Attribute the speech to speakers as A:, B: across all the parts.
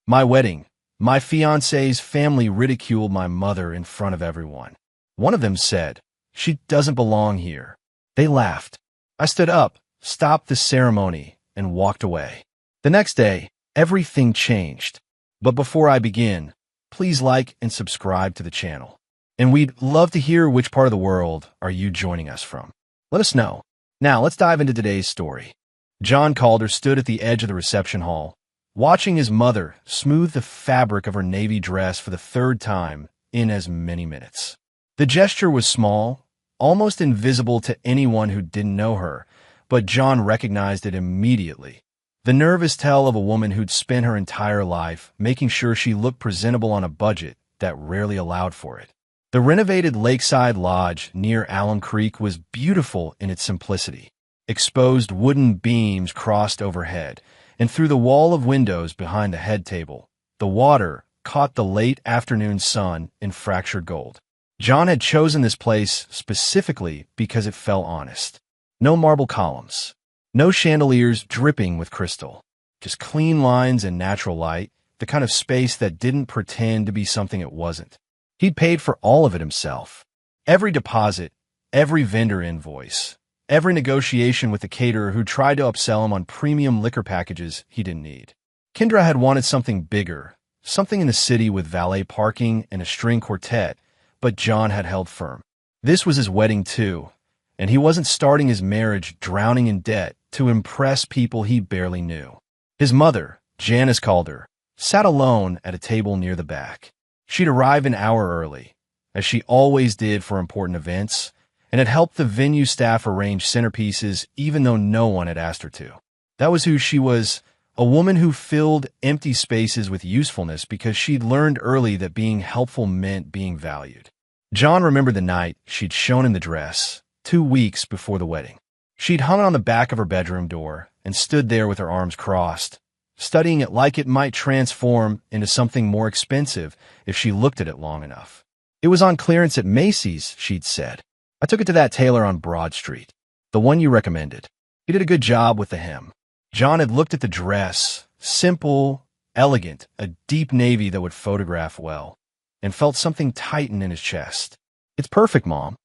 A: My wedding. My fiancé's family ridiculed my mother in front of everyone. One of them said, "She doesn't belong here." They laughed. I stood up, stopped the ceremony, and walked away. The next day, everything changed. But before I begin, please like and subscribe to the channel. And we'd love to hear which part of the world are you joining us from. Let us know. Now, let's dive into today's story. John Calder stood at the edge of the reception hall, watching his mother smooth the fabric of her navy dress for the third time in as many minutes. The gesture was small, almost invisible to anyone who didn't know her, but John recognized it immediately. The nervous tell of a woman who'd spent her entire life making sure she looked presentable on a budget that rarely allowed for it. The renovated lakeside lodge near Alum Creek was beautiful in its simplicity. Exposed wooden beams crossed overhead, and through the wall of windows behind the head table, the water caught the late afternoon sun in fractured gold. John had chosen this place specifically because it felt honest. No marble columns, no chandeliers dripping with crystal, just clean lines and natural light, the kind of space that didn't pretend to be something it wasn't. He'd paid for all of it himself. Every deposit, every vendor invoice, every negotiation with the caterer who tried to upsell him on premium liquor packages he didn't need. Kendra had wanted something bigger, something in the city with valet parking and a string quartet, but John had held firm. This was his wedding too, and he wasn't starting his marriage drowning in debt to impress people he barely knew. His mother, Janice Calder, sat alone at a table near the back. She'd arrive an hour early, as she always did for important events, and had helped the venue staff arrange centerpieces even though no one had asked her to. That was who she was, a woman who filled empty spaces with usefulness because she'd learned early that being helpful meant being valued. John remembered the night she'd shown him the dress, 2 weeks before the wedding. She'd hung it on the back of her bedroom door and stood there with her arms crossed, studying it like it might transform into something more expensive if she looked at it long enough. It was on clearance at Macy's, she'd said. I took it to that tailor on Broad Street, the one you recommended. He did a good job with the hem. John had looked at the dress, simple, elegant, a deep navy that would photograph well, and felt something tighten in his chest. "It's perfect, Mom."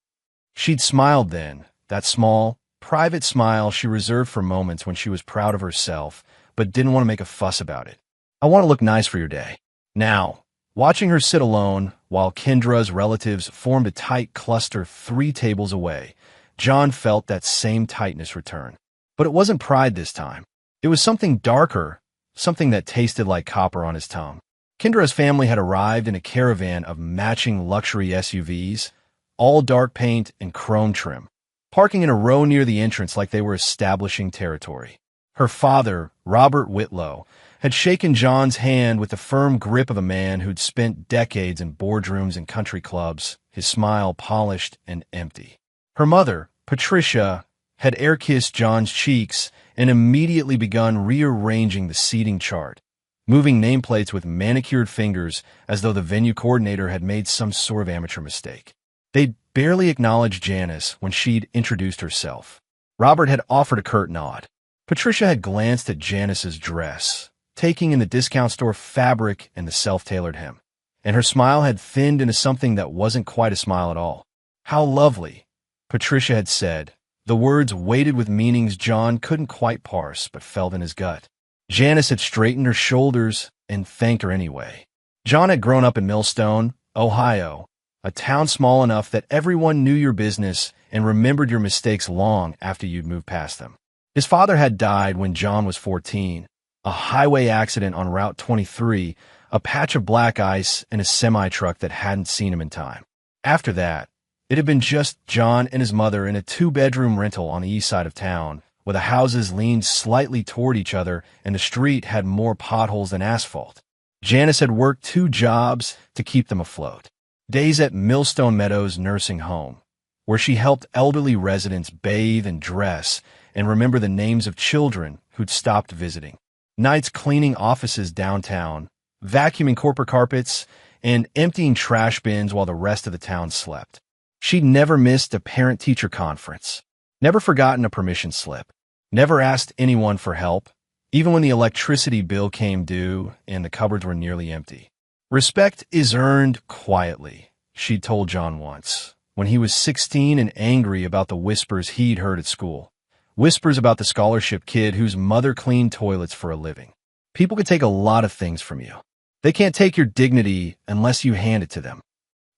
A: She'd smiled then, that small, private smile she reserved for moments when she was proud of herself, but didn't want to make a fuss about it. "I want to look nice for your day." Now, watching her sit alone while Kendra's relatives formed a tight cluster 3 tables away, John felt that same tightness return. But it wasn't pride this time. It was something darker, something that tasted like copper on his tongue. Kendra's family had arrived in a caravan of matching luxury SUVs, all dark paint and chrome trim, parking in a row near the entrance like they were establishing territory. Her father, Robert Whitlow, had shaken John's hand with the firm grip of a man who'd spent decades in boardrooms and country clubs, his smile polished and empty. Her mother, Patricia, had air-kissed John's cheeks and immediately begun rearranging the seating chart, moving nameplates with manicured fingers as though the venue coordinator had made some sort of amateur mistake. They'd barely acknowledged Janice when she'd introduced herself. Robert had offered a curt nod. Patricia had glanced at Janice's dress, taking in the discount store fabric and the self-tailored hem, and her smile had thinned into something that wasn't quite a smile at all. "How lovely," Patricia had said, the words weighted with meanings John couldn't quite parse but felt in his gut. Janice had straightened her shoulders and thanked her anyway. John had grown up in Millstone, Ohio, a town small enough that everyone knew your business and remembered your mistakes long after you'd moved past them. His father had died when John was 14, a highway accident on Route 23, a patch of black ice, and a semi-truck that hadn't seen him in time. After that, it had been just John and his mother in a 2-bedroom rental on the east side of town, where the houses leaned slightly toward each other and the street had more potholes than asphalt. Janice had worked 2 jobs to keep them afloat. Days at Millstone Meadows Nursing Home, where she helped elderly residents bathe and dress and remember the names of children who'd stopped visiting. Nights cleaning offices downtown, vacuuming corporate carpets, and emptying trash bins while the rest of the town slept. She'd never missed a parent-teacher conference, never forgotten a permission slip, never asked anyone for help, even when the electricity bill came due and the cupboards were nearly empty. Respect is earned quietly, she told John once, when he was 16 and angry about the whispers he'd heard at school. Whispers about the scholarship kid whose mother cleaned toilets for a living. People can take a lot of things from you. They can't take your dignity unless you hand it to them.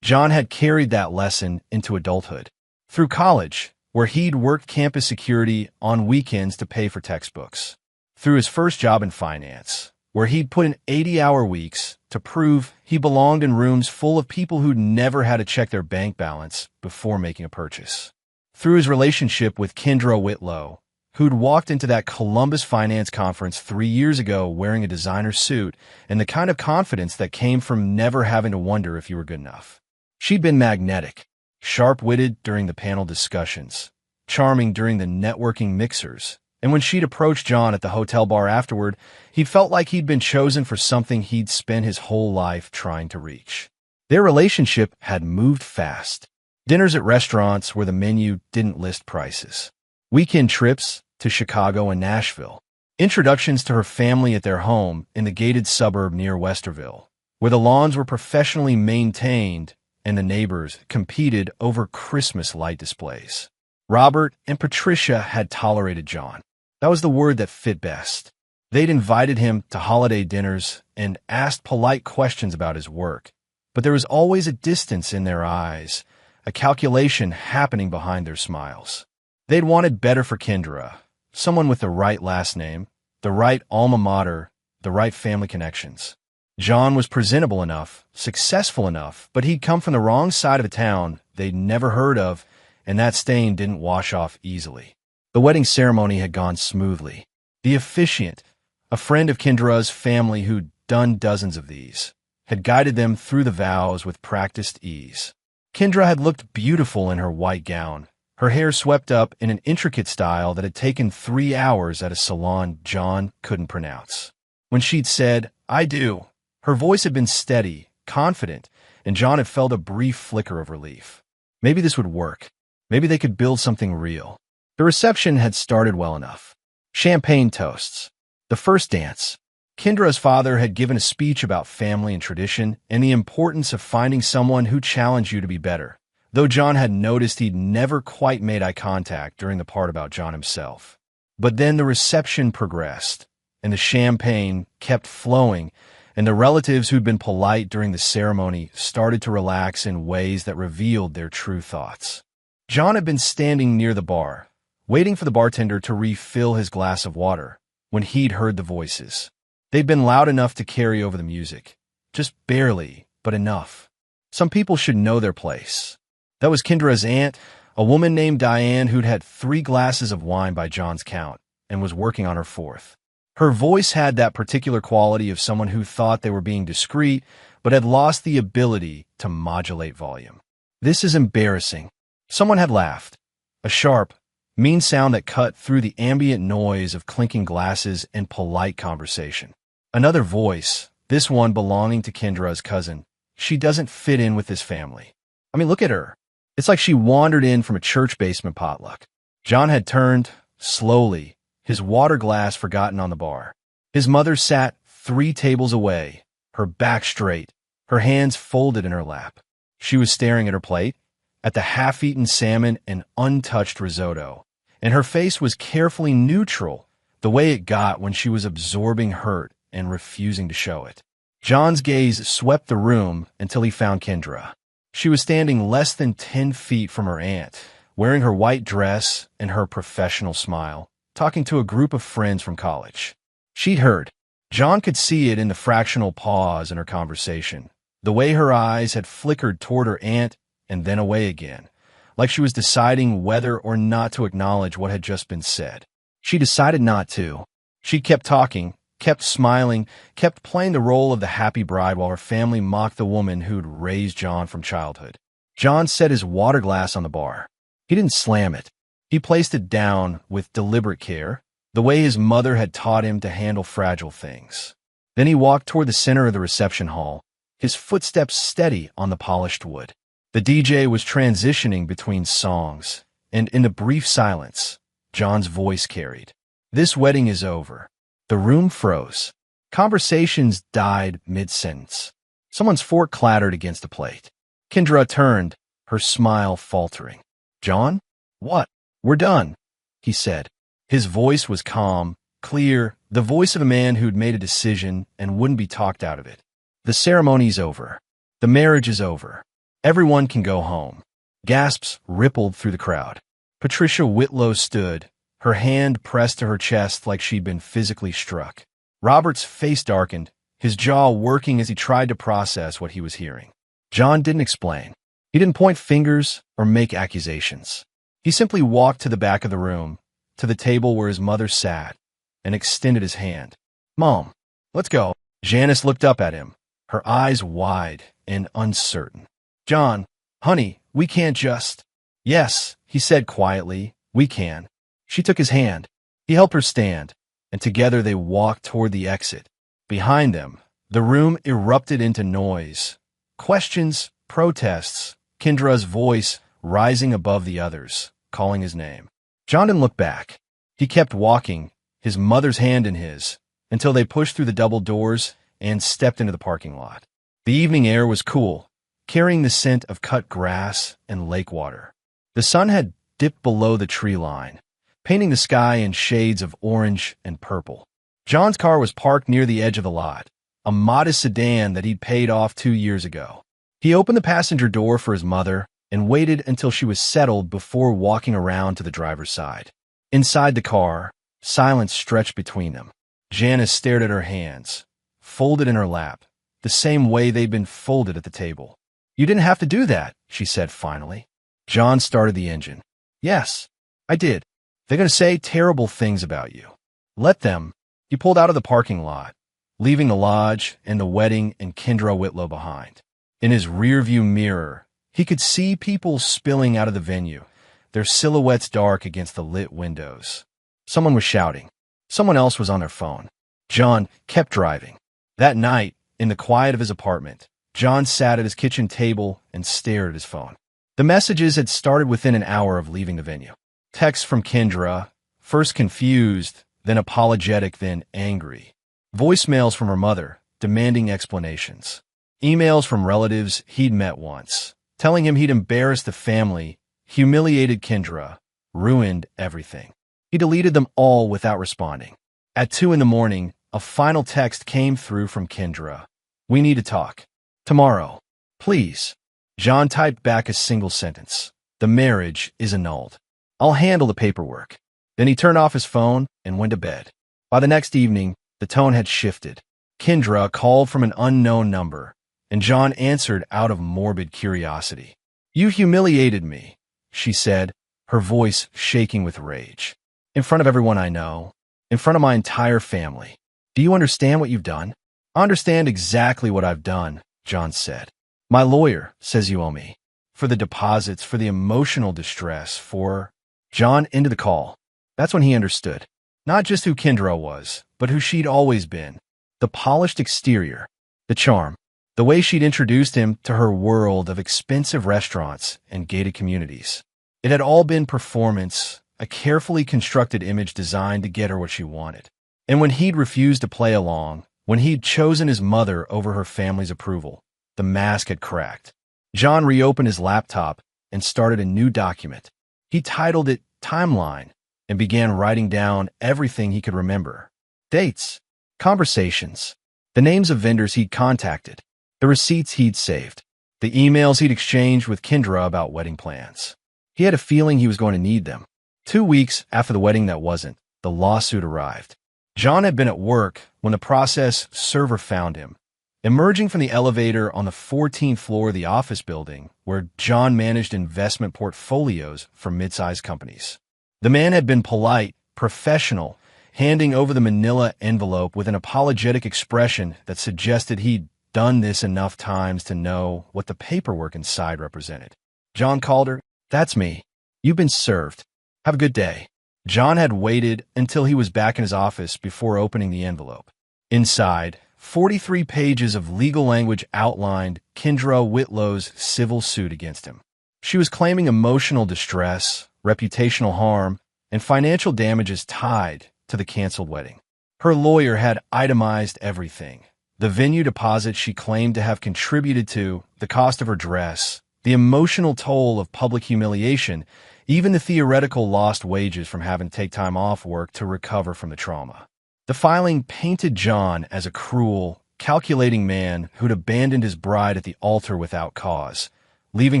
A: John had carried that lesson into adulthood. Through college, where he'd worked campus security on weekends to pay for textbooks. Through his first job in finance, where he'd put in 80-hour weeks to prove he belonged in rooms full of people who'd never had to check their bank balance before making a purchase. Through his relationship with Kendra Whitlow, who'd walked into that Columbus finance conference 3 years ago wearing a designer suit and the kind of confidence that came from never having to wonder if you were good enough. She'd been magnetic, sharp-witted during the panel discussions, charming during the networking mixers, and when she'd approached John at the hotel bar afterward, he felt like he'd been chosen for something he'd spent his whole life trying to reach. Their relationship had moved fast. Dinners at restaurants where the menu didn't list prices. Weekend trips to Chicago and Nashville. Introductions to her family at their home in the gated suburb near Westerville, where the lawns were professionally maintained and the neighbors competed over Christmas light displays. Robert and Patricia had tolerated John. That was the word that fit best. They'd invited him to holiday dinners and asked polite questions about his work, but there was always a distance in their eyes, a calculation happening behind their smiles. They'd wanted better for Kendra, someone with the right last name, the right alma mater, the right family connections. John was presentable enough, successful enough, but he'd come from the wrong side of a town they'd never heard of, and that stain didn't wash off easily. The wedding ceremony had gone smoothly. The officiant, a friend of Kendra's family who'd done dozens of these, had guided them through the vows with practiced ease. Kendra had looked beautiful in her white gown, her hair swept up in an intricate style that had taken 3 hours at a salon John couldn't pronounce. When she'd said, "I do," her voice had been steady, confident, and John had felt a brief flicker of relief. Maybe this would work. Maybe they could build something real. The reception had started well enough. Champagne toasts. The first dance. Kendra's father had given a speech about family and tradition and the importance of finding someone who challenged you to be better, though John had noticed he'd never quite made eye contact during the part about John himself. But then the reception progressed, and the champagne kept flowing, and the relatives who'd been polite during the ceremony started to relax in ways that revealed their true thoughts. John had been standing near the bar, waiting for the bartender to refill his glass of water, when he'd heard the voices. They'd been loud enough to carry over the music. Just barely, but enough. Some people should know their place. That was Kendra's aunt, a woman named Diane who'd had 3 glasses of wine by John's count, and was working on her 4th. Her voice had that particular quality of someone who thought they were being discreet, but had lost the ability to modulate volume. "This is embarrassing." Someone had laughed. A sharp, mean sound that cut through the ambient noise of clinking glasses and polite conversation. Another voice, this one belonging to Kendra's cousin. "She doesn't fit in with this family. I mean, look at her. It's like she wandered in from a church basement potluck." John had turned, slowly, his water glass forgotten on the bar. His mother sat 3 tables away, her back straight, her hands folded in her lap. She was staring at her plate, at the half-eaten salmon and untouched risotto, and her face was carefully neutral, the way it got when she was absorbing hurt and refusing to show it. John's gaze swept the room until he found Kendra. She was standing less than 10 feet from her aunt, wearing her white dress and her professional smile, talking to a group of friends from college. She'd heard. John could see it in the fractional pause in her conversation, the way her eyes had flickered toward her aunt and then away again, like she was deciding whether or not to acknowledge what had just been said. She decided not to. She kept talking, kept smiling, kept playing the role of the happy bride while her family mocked the woman who'd raised John from childhood. John set his water glass on the bar. He didn't slam it. He placed it down with deliberate care, the way his mother had taught him to handle fragile things. Then he walked toward the center of the reception hall, his footsteps steady on the polished wood. The DJ was transitioning between songs, and in the brief silence, John's voice carried. "This wedding is over. The room froze. Conversations died mid-sentence. Someone's fork clattered against a plate. Kendra turned, her smile faltering. "John? What?" "We're done," he said. His voice was calm, clear, the voice of a man who'd made a decision and wouldn't be talked out of it. "The ceremony's over. The marriage is over. Everyone can go home." Gasps rippled through the crowd. Patricia Whitlow stood, her hand pressed to her chest like she'd been physically struck. Robert's face darkened, his jaw working as he tried to process what he was hearing. John didn't explain. He didn't point fingers or make accusations. He simply walked to the back of the room, to the table where his mother sat, and extended his hand. "Mom, let's go." Janice looked up at him, her eyes wide and uncertain. "John, honey, we can't just—" "Yes," he said quietly, "we can." She took his hand. He helped her stand, and together they walked toward the exit. Behind them, the room erupted into noise. Questions, protests, Kendra's voice rising above the others, calling his name. John didn't look back. He kept walking, his mother's hand in his, until they pushed through the double doors and stepped into the parking lot. The evening air was cool, carrying the scent of cut grass and lake water. The sun had dipped below the tree line, painting the sky in shades of orange and purple. John's car was parked near the edge of the lot, a modest sedan that he'd paid off 2 years ago. He opened the passenger door for his mother and waited until she was settled before walking around to the driver's side. Inside the car, silence stretched between them. Janice stared at her hands, folded in her lap, the same way they'd been folded at the table. "You didn't have to do that," she said finally. John started the engine. "Yes, I did. They're going to say terrible things about you. Let them." He pulled out of the parking lot, leaving the lodge and the wedding and Kendra Whitlow behind. In his rearview mirror, he could see people spilling out of the venue, their silhouettes dark against the lit windows. Someone was shouting. Someone else was on their phone. John kept driving. That night, in the quiet of his apartment, John sat at his kitchen table and stared at his phone. The messages had started within an hour of leaving the venue. Texts from Kendra, first confused, then apologetic, then angry. Voicemails from her mother, demanding explanations. Emails from relatives he'd met once, telling him he'd embarrassed the family, humiliated Kendra, ruined everything. He deleted them all without responding. At 2 a.m, a final text came through from Kendra. "We need to talk. Tomorrow. Please." John typed back a single sentence. "The marriage is annulled. I'll handle the paperwork." Then he turned off his phone and went to bed. By the next evening, the tone had shifted. Kendra called from an unknown number, and John answered out of morbid curiosity. "You humiliated me," she said, her voice shaking with rage. "In front of everyone I know, in front of my entire family. Do you understand what you've done?" "I understand exactly what I've done," John said. "My lawyer says you owe me. For the deposits, for the emotional distress, for—" John ended the call. That's when he understood. Not just who Kendra was, but who she'd always been. The polished exterior, the charm, the way she'd introduced him to her world of expensive restaurants and gated communities. It had all been performance, a carefully constructed image designed to get her what she wanted. And when he'd refused to play along, when he'd chosen his mother over her family's approval, the mask had cracked. John reopened his laptop and started a new document. He titled it Timeline and began writing down everything he could remember. Dates, conversations, the names of vendors he'd contacted, the receipts he'd saved, the emails he'd exchanged with Kendra about wedding plans. He had a feeling he was going to need them. 2 weeks after the wedding that wasn't, the lawsuit arrived. John had been at work when the process server found him, emerging from the elevator on the 14th floor of the office building where John managed investment portfolios for mid-sized companies. The man had been polite, professional, handing over the manila envelope with an apologetic expression that suggested he'd done this enough times to know what the paperwork inside represented. John called her. "That's me. You've been served. Have a good day." John had waited until he was back in his office before opening the envelope. Inside, 43 pages of legal language outlined Kendra Whitlow's civil suit against him. She was claiming emotional distress, reputational harm, and financial damages tied to the canceled wedding. Her lawyer had itemized everything: the venue deposit she claimed to have contributed to, the cost of her dress, the emotional toll of public humiliation, even the theoretical lost wages from having to take time off work to recover from the trauma. The filing painted John as a cruel, calculating man who'd abandoned his bride at the altar without cause, leaving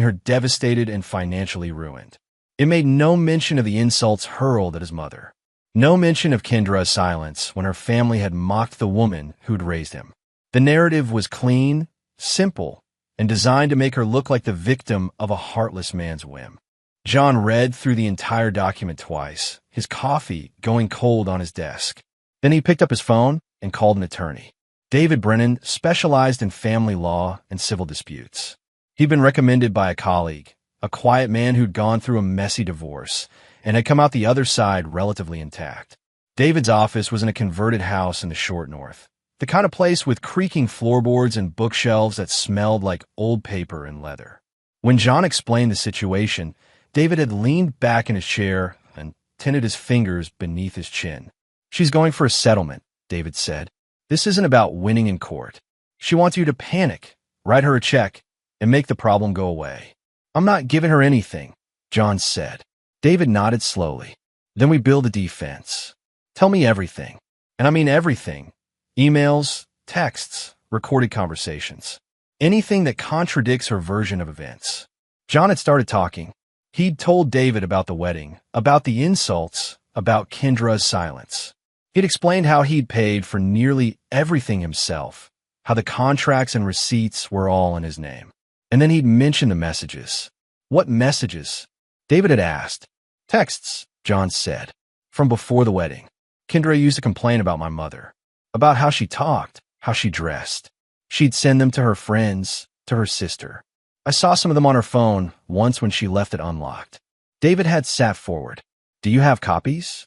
A: her devastated and financially ruined. It made no mention of the insults hurled at his mother. No mention of Kendra's silence when her family had mocked the woman who'd raised him. The narrative was clean, simple, and designed to make her look like the victim of a heartless man's whim. John read through the entire document twice, his coffee going cold on his desk. Then he picked up his phone and called an attorney. David Brennan specialized in family law and civil disputes. He'd been recommended by a colleague, a quiet man who'd gone through a messy divorce and had come out the other side relatively intact. David's office was in a converted house in the short north, the kind of place with creaking floorboards and bookshelves that smelled like old paper and leather. When John explained the situation, David had leaned back in his chair and tinted his fingers beneath his chin. "She's going for a settlement," David said. "This isn't about winning in court. She wants you to panic, write her a check, and make the problem go away." "I'm not giving her anything," John said. David nodded slowly. "Then we build a defense. Tell me everything. And I mean everything. Emails, texts, recorded conversations. Anything that contradicts her version of events." John had started talking. He'd told David about the wedding, about the insults, about Kendra's silence. He'd explained how he'd paid for nearly everything himself, how the contracts and receipts were all in his name. And then he'd mentioned the messages. "What messages?" David had asked. "Texts," John said, "from before the wedding. Kendra used to complain about my mother, about how she talked, how she dressed. She'd send them to her friends, to her sister. I saw some of them on her phone once when she left it unlocked." David had sat forward. "Do you have copies?"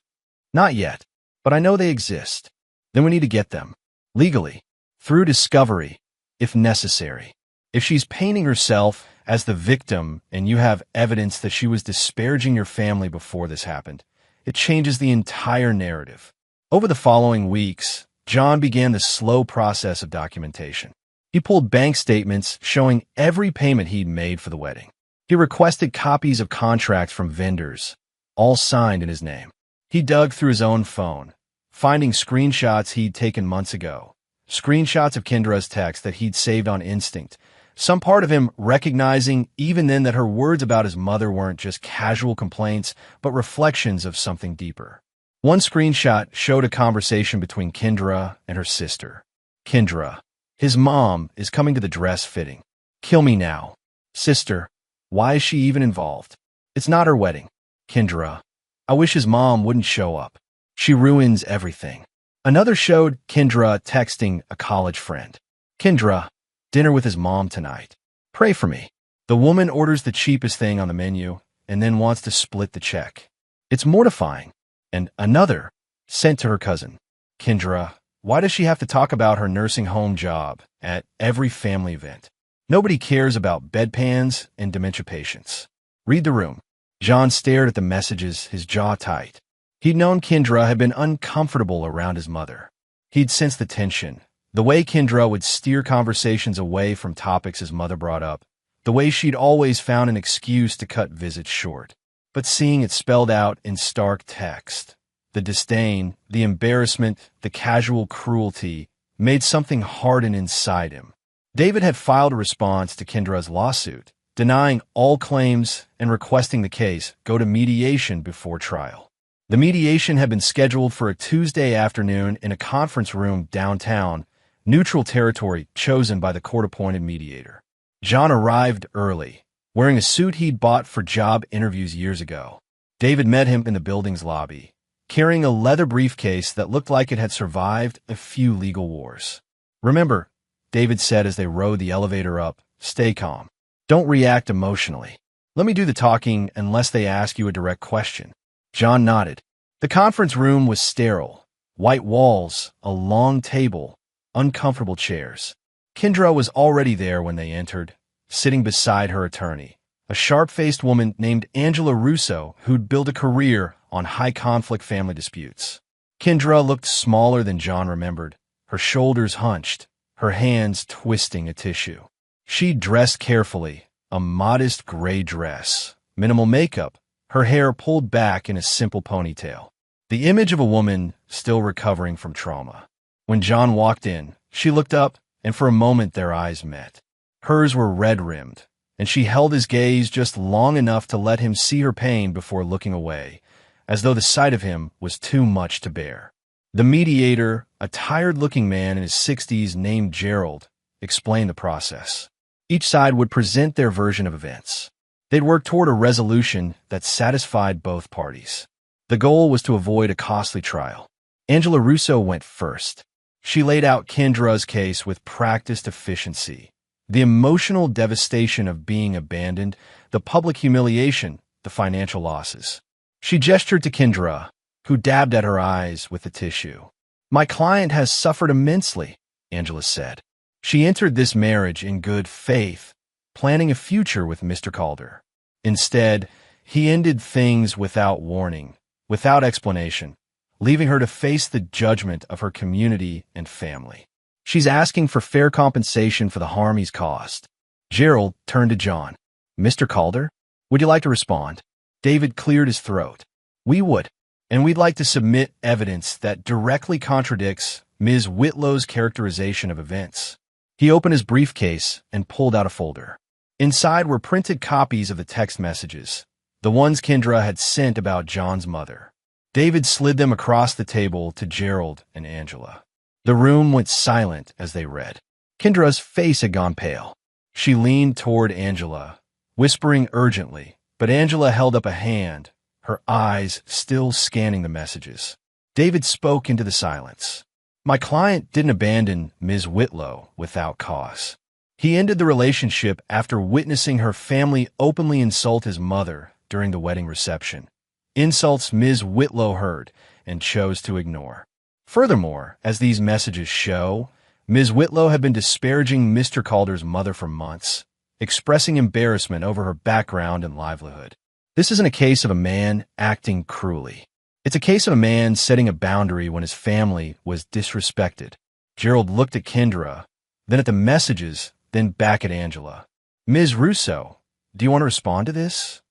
A: "Not yet, but I know they exist. Then we need to get them. Legally. Through discovery, if necessary. If she's painting herself as the victim and you have evidence that she was disparaging your family before this happened, it changes the entire narrative." Over the following weeks, John began the slow process of documentation. He pulled bank statements showing every payment he'd made for the wedding. He requested copies of contracts from vendors, all signed in his name. He dug through his own phone, finding screenshots he'd taken months ago, screenshots of Kendra's text that he'd saved on instinct, some part of him recognizing even then that her words about his mother weren't just casual complaints, but reflections of something deeper. One screenshot showed a conversation between Kendra and her sister. "Kendra, his mom is coming to the dress fitting. Kill me now. Sister, why is she even involved? It's not her wedding. Kendra, I wish his mom wouldn't show up. She ruins everything." Another showed Kendra texting a college friend. "Kendra, dinner with his mom tonight. Pray for me." The woman orders the cheapest thing on the menu and then wants to split the check. It's mortifying. And another, sent to her cousin. "Kendra, why does she have to talk about her nursing home job at every family event? Nobody cares about bedpans and dementia patients. Read the room." John stared at the messages, his jaw tight. He'd known Kendra had been uncomfortable around his mother. He'd sensed the tension, the way Kendra would steer conversations away from topics his mother brought up, the way she'd always found an excuse to cut visits short. But seeing it spelled out in stark text, the disdain, the embarrassment, the casual cruelty, made something harden inside him. David had filed a response to Kendra's lawsuit, denying all claims and requesting the case go to mediation before trial. The mediation had been scheduled for a Tuesday afternoon in a conference room downtown, neutral territory chosen by the court-appointed mediator. John arrived early, wearing a suit he'd bought for job interviews years ago. David met him in the building's lobby, carrying a leather briefcase that looked like it had survived a few legal wars. "Remember," David said as they rode the elevator up, "stay calm. Don't react emotionally. Let me do the talking unless they ask you a direct question." John nodded. The conference room was sterile. White walls, a long table, uncomfortable chairs. Kendra was already there when they entered, sitting beside her attorney, a sharp-faced woman named Angela Russo who'd built a career on high-conflict family disputes. Kendra looked smaller than John remembered, her shoulders hunched, her hands twisting a tissue. She dressed carefully, a modest gray dress, minimal makeup, her hair pulled back in a simple ponytail. The image of a woman still recovering from trauma. When John walked in, she looked up, and for a moment their eyes met. Hers were red-rimmed, and she held his gaze just long enough to let him see her pain before looking away, as though the sight of him was too much to bear. The mediator, a tired-looking man in his 60s named Gerald, explained the process. Each side would present their version of events. They'd work toward a resolution that satisfied both parties. The goal was to avoid a costly trial. Angela Russo went first. She laid out Kendra's case with practiced efficiency. The emotional devastation of being abandoned, the public humiliation, the financial losses. She gestured to Kendra, who dabbed at her eyes with the tissue. "My client has suffered immensely," Angela said. She entered this marriage in good faith, planning a future with Mr. Calder. Instead, he ended things without warning, without explanation, leaving her to face the judgment of her community and family. She's asking for fair compensation for the harm he's caused. Gerald turned to John. "Mr. Calder, would you like to respond?" David cleared his throat. "We would, and we'd like to submit evidence that directly contradicts Ms. Whitlow's characterization of events." He opened his briefcase and pulled out a folder. Inside were printed copies of the text messages, the ones Kendra had sent about John's mother. David slid them across the table to Gerald and Angela. The room went silent as they read. Kendra's face had gone pale. She leaned toward Angela, whispering urgently, but Angela held up a hand, her eyes still scanning the messages. David spoke into the silence. "My client didn't abandon Ms. Whitlow without cause. He ended the relationship after witnessing her family openly insult his mother during the wedding reception. Insults Ms. Whitlow heard and chose to ignore. Furthermore, as these messages show, Ms. Whitlow had been disparaging Mr. Calder's mother for months, expressing embarrassment over her background and livelihood. This isn't a case of a man acting cruelly. It's a case of a man setting a boundary when his family was disrespected." Gerald looked at Kendra, then at the messages, then back at Angela. "Ms. Russo, do you want to respond to this?"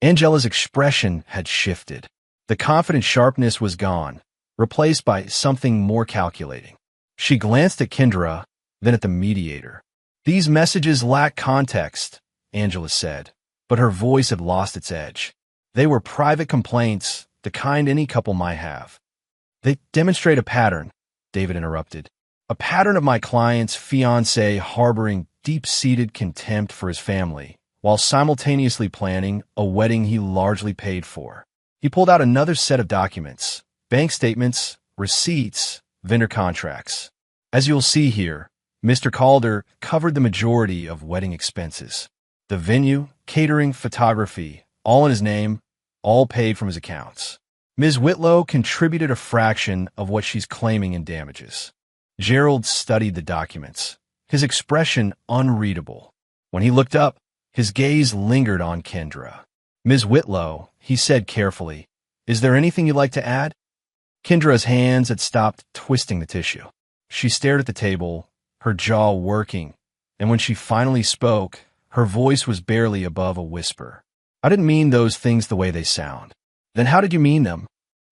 A: Angela's expression had shifted. The confident sharpness was gone, replaced by something more calculating. She glanced at Kendra, then at the mediator. "These messages lack context," Angela said, but her voice had lost its edge. "They were private complaints, the kind any couple might have." "They demonstrate a pattern," David interrupted. "A pattern of my client's fiancé harboring deep-seated contempt for his family, while simultaneously planning a wedding he largely paid for." He pulled out another set of documents, bank statements, receipts, vendor contracts. "As you'll see here, Mr. Calder covered the majority of wedding expenses. The venue, catering, photography, all in his name, all paid from his accounts. Ms. Whitlow contributed a fraction of what she's claiming in damages." Gerald studied the documents, his expression unreadable. When he looked up, his gaze lingered on Kendra. "Ms. Whitlow," he said carefully, "is there anything you'd like to add?" Kendra's hands had stopped twisting the tissue. She stared at the table, her jaw working, and when she finally spoke, her voice was barely above a whisper. "I didn't mean those things the way they sound." "Then how did you mean them?"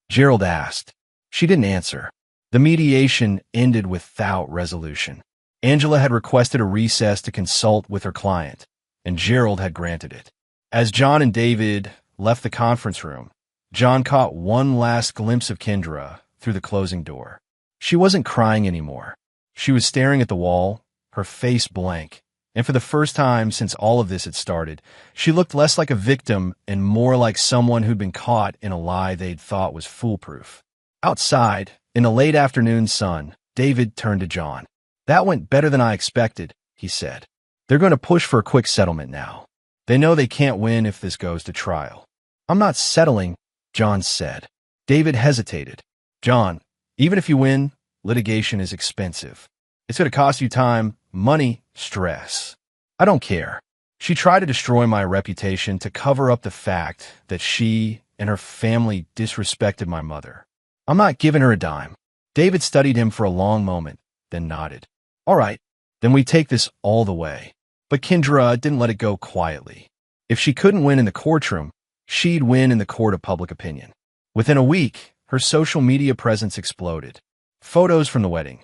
A: Gerald asked. She didn't answer. The mediation ended without resolution. Angela had requested a recess to consult with her client, and Gerald had granted it. As John and David left the conference room, John caught one last glimpse of Kendra through the closing door. She wasn't crying anymore. She was staring at the wall, her face blank, and for the first time since all of this had started, she looked less like a victim and more like someone who'd been caught in a lie they'd thought was foolproof. Outside, in the late afternoon sun, David turned to John. "That went better than I expected," he said. "They're going to push for a quick settlement now. They know they can't win if this goes to trial." "I'm not settling," John said. David hesitated. "John, even if you win, litigation is expensive. It's going to cost you time, money, stress. I don't care. She tried to destroy my reputation to cover up the fact that she and her family disrespected my mother. I'm not giving her a dime. David studied him for a long moment, then nodded. All right, then we take this all the way. But Kendra didn't let it go quietly. If she couldn't win in the courtroom, she'd win in the court of public opinion. Within a week, her social media presence exploded. Photos from the wedding,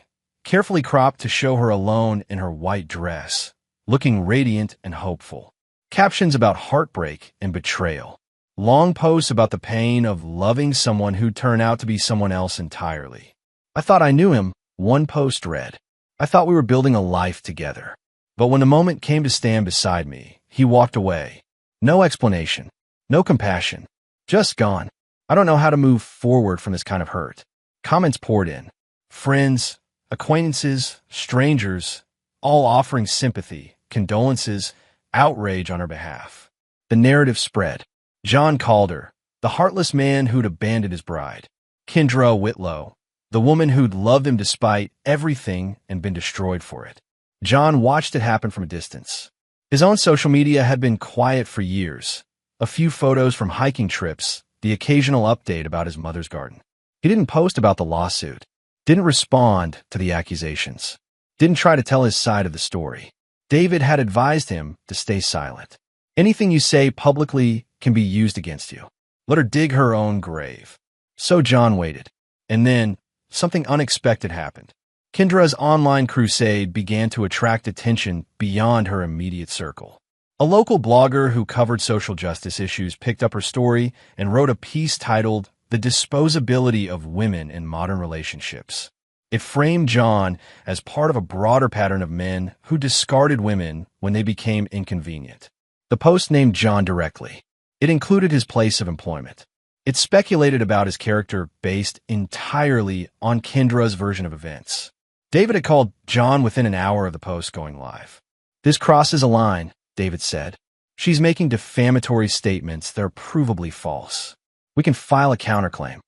A: carefully cropped to show her alone in her white dress, looking radiant and hopeful. Captions about heartbreak and betrayal. Long posts about the pain of loving someone who'd turn out to be someone else entirely. I thought I knew him, one post read. I thought we were building a life together. But when the moment came to stand beside me, he walked away. No explanation, no compassion, just gone. I don't know how to move forward from this kind of hurt. Comments poured in. Friends, acquaintances, strangers, all offering sympathy, condolences, outrage on her behalf. The narrative spread. John Calder, the heartless man who'd abandoned his bride. Kendra Whitlow, the woman who'd loved him despite everything and been destroyed for it. John watched it happen from a distance. His own social media had been quiet for years. A few photos from hiking trips, the occasional update about his mother's garden. He didn't post about the lawsuit, didn't respond to the accusations, didn't try to tell his side of the story. David had advised him to stay silent. Anything you say publicly can be used against you. Let her dig her own grave. So John waited. And then, something unexpected happened. Kendra's online crusade began to attract attention beyond her immediate circle. A local blogger who covered social justice issues picked up her story and wrote a piece titled "The Disposability of Women in Modern Relationships." It framed John as part of a broader pattern of men who discarded women when they became inconvenient. The post named John directly. It included his place of employment. It speculated about his character based entirely on Kendra's version of events. David had called John within an hour of the post going live. "This crosses a line," David said. "She's making defamatory statements that are provably false. We can file a counterclaim."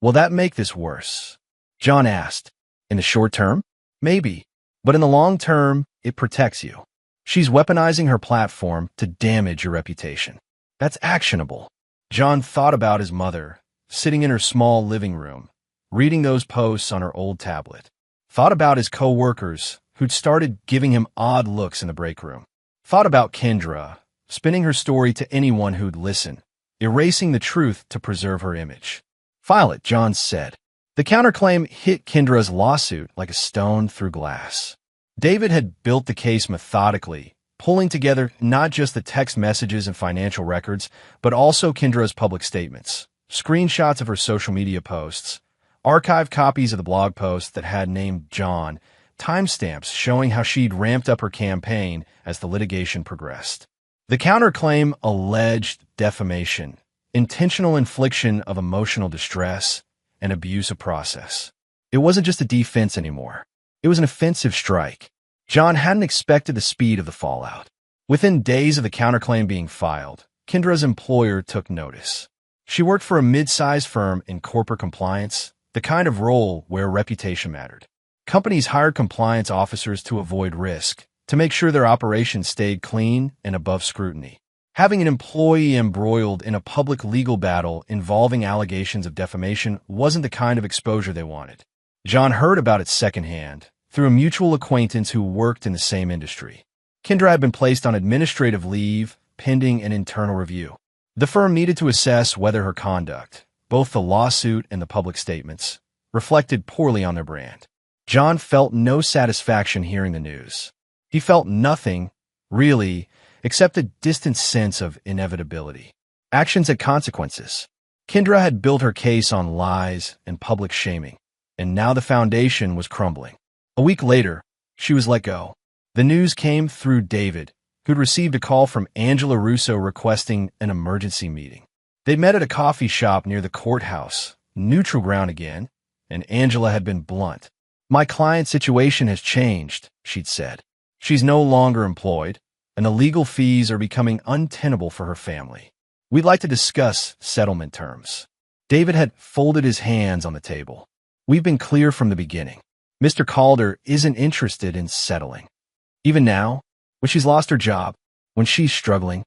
A: "Will that make this worse?" John asked. "In the short term? Maybe. But in the long term, it protects you. She's weaponizing her platform to damage your reputation. That's actionable." John thought about his mother, sitting in her small living room, reading those posts on her old tablet. Thought about his co-workers, who'd started giving him odd looks in the break room. Thought about Kendra, spinning her story to anyone who'd listen, erasing the truth to preserve her image. "File it," John said. The counterclaim hit Kendra's lawsuit like a stone through glass. David had built the case methodically, pulling together not just the text messages and financial records, but also Kendra's public statements, screenshots of her social media posts, archived copies of the blog posts that had named John, timestamps showing how she'd ramped up her campaign as the litigation progressed. The counterclaim alleged defamation, intentional infliction of emotional distress, and abuse of process. It wasn't just a defense anymore. It was an offensive strike. John hadn't expected the speed of the fallout. Within days of the counterclaim being filed, Kendra's employer took notice. She worked for a mid-sized firm in corporate compliance, the kind of role where reputation mattered. Companies hired compliance officers to avoid risk, to make sure their operations stayed clean and above scrutiny. Having an employee embroiled in a public legal battle involving allegations of defamation wasn't the kind of exposure they wanted. John heard about it secondhand, through a mutual acquaintance who worked in the same industry. Kendra had been placed on administrative leave, pending an internal review. The firm needed to assess whether her conduct, both the lawsuit and the public statements, reflected poorly on their brand. John felt no satisfaction hearing the news. He felt nothing, really, except a distant sense of inevitability. Actions had consequences. Kendra had built her case on lies and public shaming, and now the foundation was crumbling. A week later, she was let go. The news came through David, who'd received a call from Angela Russo requesting an emergency meeting. They met at a coffee shop near the courthouse, neutral ground again, and Angela had been blunt. "My client's situation has changed," she'd said. "She's no longer employed, and the legal fees are becoming untenable for her family. We'd like to discuss settlement terms." David had folded his hands on the table. "We've been clear from the beginning. Mr. Calder isn't interested in settling. Even now, when she's lost her job, when she's struggling,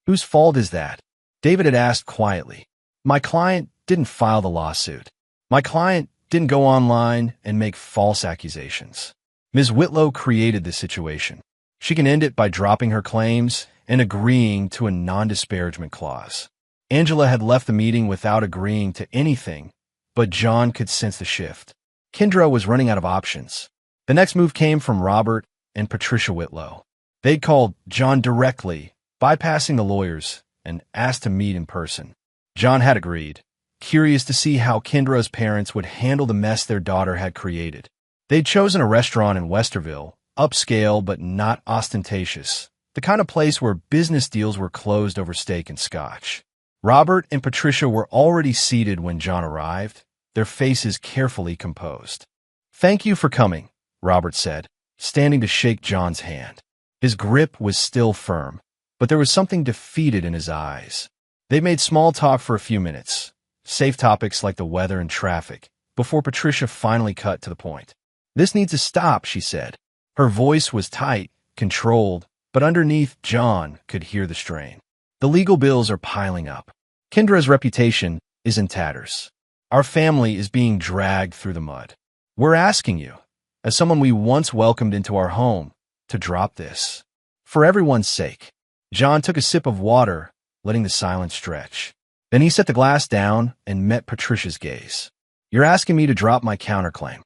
A: whose fault is that?" David had asked quietly. "My client didn't file the lawsuit. My client didn't go online and make false accusations. Ms. Whitlow created this situation. She can end it by dropping her claims and agreeing to a non-disparagement clause. Angela had left the meeting without agreeing to anything, but John could sense the shift. Kendra was running out of options. The next move came from Robert and Patricia Whitlow. They'd called John directly, bypassing the lawyers, and asked to meet in person. John had agreed, curious to see how Kendra's parents would handle the mess their daughter had created. They'd chosen a restaurant in Westerville, upscale but not ostentatious, the kind of place where business deals were closed over steak and scotch. Robert and Patricia were already seated when John arrived, their faces carefully composed. "Thank you for coming," Robert said, standing to shake John's hand. His grip was still firm, but there was something defeated in his eyes. They made small talk for a few minutes, safe topics like the weather and traffic, before Patricia finally cut to the point. "This needs to stop," she said. Her voice was tight, controlled, but underneath, John could hear the strain. "The legal bills are piling up. Kendra's reputation is in tatters. Our family is being dragged through the mud. We're asking you, as someone we once welcomed into our home, to drop this. For everyone's sake." John took a sip of water, letting the silence stretch. Then he set the glass down and met Patricia's gaze. "You're asking me to drop my counterclaim.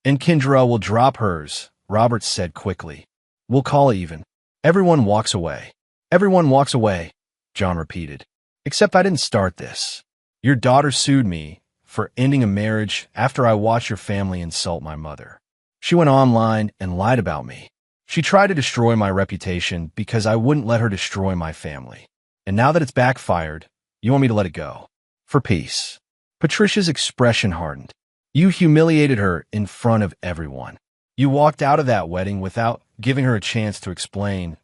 A: And Kendra will drop hers," Robert said quickly. "We'll call it even. Everyone walks away." "Everyone walks away," John repeated. "Except I didn't start this. Your daughter sued me for ending a marriage after I watched your family insult my mother. She went online and lied about me. She tried to destroy my reputation because I wouldn't let her destroy my family. And now that it's backfired, you want me to let it go. For peace." Patricia's expression hardened. "You humiliated her in front of everyone. You walked out of that wedding without giving her a chance to explain.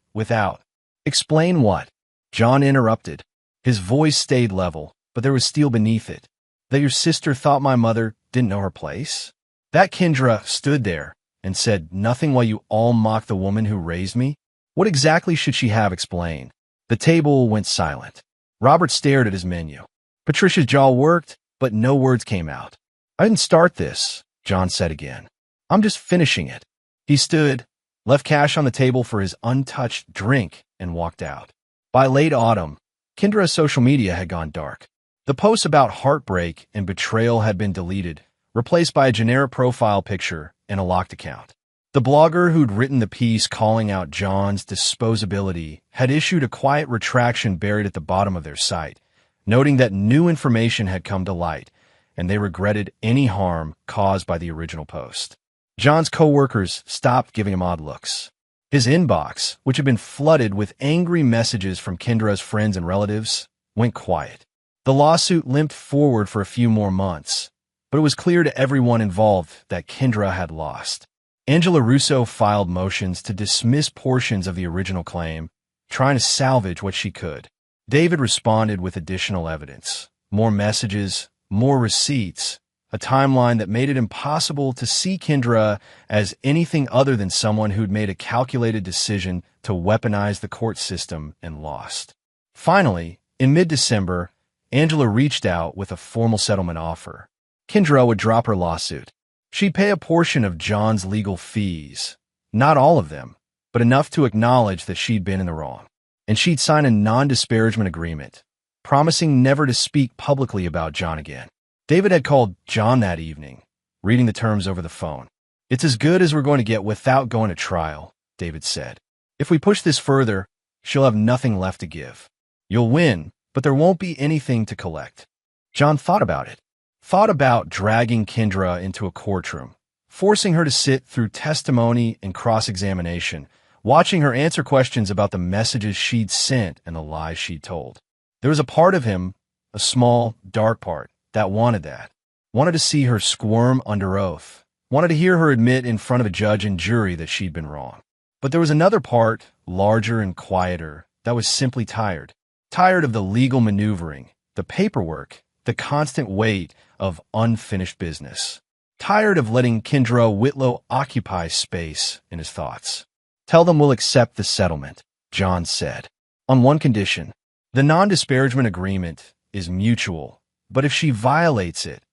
A: Explain what?" John interrupted. His voice stayed level, but there was steel beneath it. "That your sister thought my mother didn't know her place? That Kendra stood there and said nothing while you all mocked the woman who raised me? What exactly should she have explained?" The table went silent. Robert stared at his menu. Patricia's jaw worked, but no words came out. "I didn't start this," John said again. "I'm just finishing it." He stood, left cash on the table for his untouched drink, and walked out. By late autumn, Kendra's social media had gone dark. The posts about heartbreak and betrayal had been deleted, replaced by a generic profile picture and a locked account. The blogger who'd written the piece calling out John's disposability had issued a quiet retraction buried at the bottom of their site, noting that new information had come to light, and they regretted any harm caused by the original post. John's co-workers stopped giving him odd looks. His inbox, which had been flooded with angry messages from Kendra's friends and relatives, went quiet. The lawsuit limped forward for a few more months, but it was clear to everyone involved that Kendra had lost. Angela Russo filed motions to dismiss portions of the original claim, trying to salvage what she could. David responded with additional evidence, more messages, more receipts, a timeline that made it impossible to see Kendra as anything other than someone who'd made a calculated decision to weaponize the court system and lost. Finally, in mid-December, Angela reached out with a formal settlement offer. Kendra would drop her lawsuit. She'd pay a portion of John's legal fees, not all of them, but enough to acknowledge that she'd been in the wrong. And she'd sign a non-disparagement agreement, promising never to speak publicly about John again. David had called John that evening, reading the terms over the phone. "It's as good as we're going to get without going to trial," David said. "If we push this further, she'll have nothing left to give. You'll win, but there won't be anything to collect." John thought about it. Thought about dragging Kendra into a courtroom, forcing her to sit through testimony and cross-examination, watching her answer questions about the messages she'd sent and the lies she'd told. There was a part of him, a small, dark part, that wanted that. Wanted to see her squirm under oath. Wanted to hear her admit in front of a judge and jury that she'd been wrong. But there was another part, larger and quieter, that was simply tired. Tired of the legal maneuvering, the paperwork, the constant weight of unfinished business. Tired of letting Kendra Whitlow occupy space in his thoughts. "Tell them we'll accept the settlement," John said. "On one condition. The non-disparagement agreement is mutual, but if she violates it,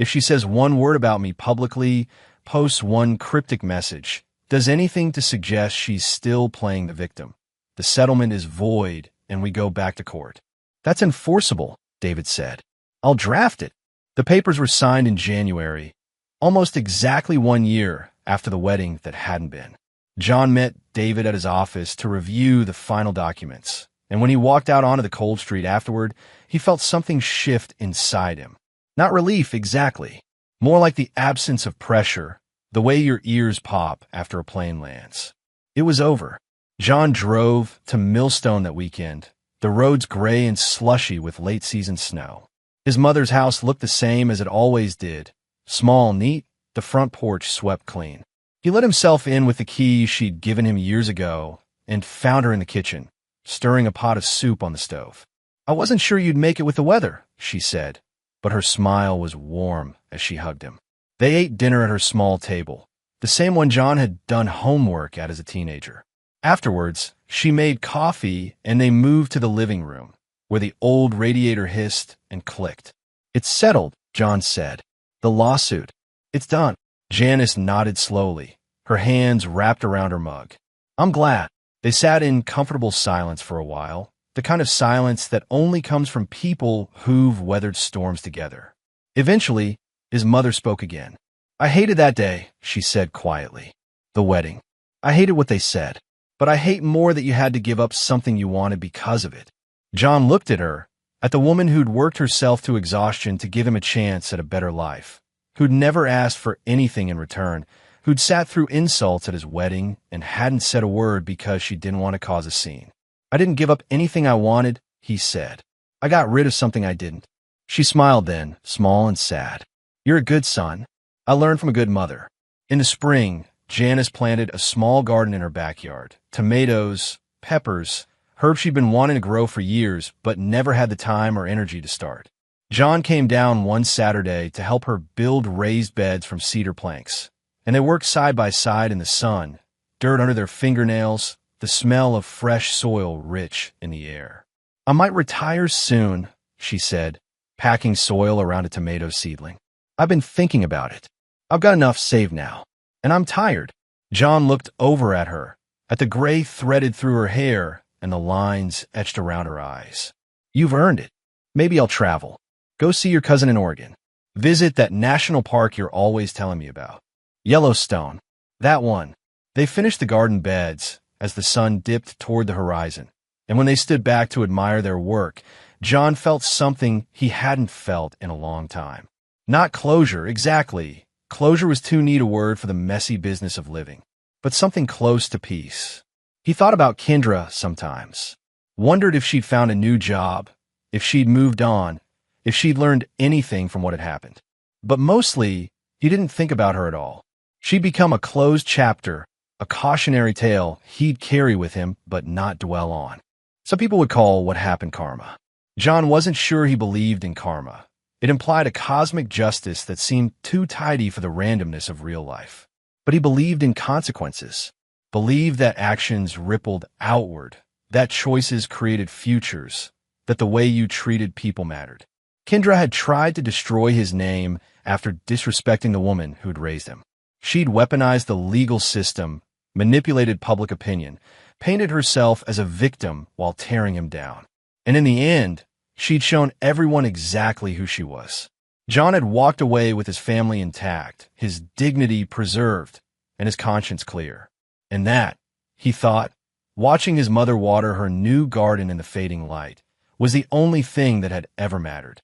A: If she says one word about me publicly, posts one cryptic message, does anything to suggest she's still playing the victim, the settlement is void and we go back to court. That's enforceable, David said. I'll draft it. The papers were signed in January, almost exactly 1 year after the wedding that hadn't been. John met David at his office to review the final documents, and when he walked out onto the cold street afterward, he felt something shift inside him. Not relief exactly, more like the absence of pressure, the way your ears pop after a plane lands. It was over. John drove to Millstone that weekend, the roads gray and slushy with late-season snow. His mother's house looked the same as it always did, small, neat, the front porch swept clean. He let himself in with the key she'd given him years ago and found her in the kitchen, stirring a pot of soup on the stove. I wasn't sure you'd make it with the weather, she said, but her smile was warm as she hugged him. They ate dinner at her small table, the same one John had done homework at as a teenager. Afterwards, she made coffee and they moved to the living room, where the old radiator hissed and clicked. It's settled, John said. The lawsuit. It's done. Janice nodded slowly, her hands wrapped around her mug. I'm glad. They sat in comfortable silence for a while, the kind of silence that only comes from people who've weathered storms together. Eventually, his mother spoke again. I hated that day, she said quietly. The wedding. I hated what they said, but I hate more that you had to give up something you wanted because of it. John looked at her, at the woman who'd worked herself to exhaustion to give him a chance at a better life, who'd never asked for anything in return, who'd sat through insults at his wedding and hadn't said a word because she didn't want to cause a scene. I didn't give up anything I wanted, he said. I got rid of something I didn't. She smiled then, small and sad. You're a good son. I learned from a good mother. In the spring, Janice planted a small garden in her backyard. Tomatoes, peppers, herbs she'd been wanting to grow for years, but never had the time or energy to start. John came down one Saturday to help her build raised beds from cedar planks, and they worked side by side in the sun, dirt under their fingernails, the smell of fresh soil rich in the air. I might retire soon, she said, packing soil around a tomato seedling. I've been thinking about it. I've got enough saved now, and I'm tired. John looked over at her, at the gray threaded through her hair and the lines etched around her eyes. You've earned it. Maybe I'll travel. Go see your cousin in Oregon. Visit that national park you're always telling me about. Yellowstone. That one. They finished the garden beds as the sun dipped toward the horizon, and when they stood back to admire their work, John felt something he hadn't felt in a long time. Not closure, exactly. Closure was too neat a word for the messy business of living, but something close to peace. He thought about Kendra sometimes, wondered if she'd found a new job, if she'd moved on, if she'd learned anything from what had happened. But mostly, he didn't think about her at all. She'd become a closed chapter, a cautionary tale he'd carry with him but not dwell on. Some people would call what happened karma. John wasn't sure he believed in karma. It implied a cosmic justice that seemed too tidy for the randomness of real life. But he believed in consequences, believed that actions rippled outward, that choices created futures, that the way you treated people mattered. Kendra had tried to destroy his name after disrespecting the woman who'd raised him. She'd weaponized the legal system, manipulated public opinion, painted herself as a victim while tearing him down. And in the end, she'd shown everyone exactly who she was. John had walked away with his family intact, his dignity preserved, and his conscience clear. And that, he thought, watching his mother water her new garden in the fading light, was the only thing that had ever mattered.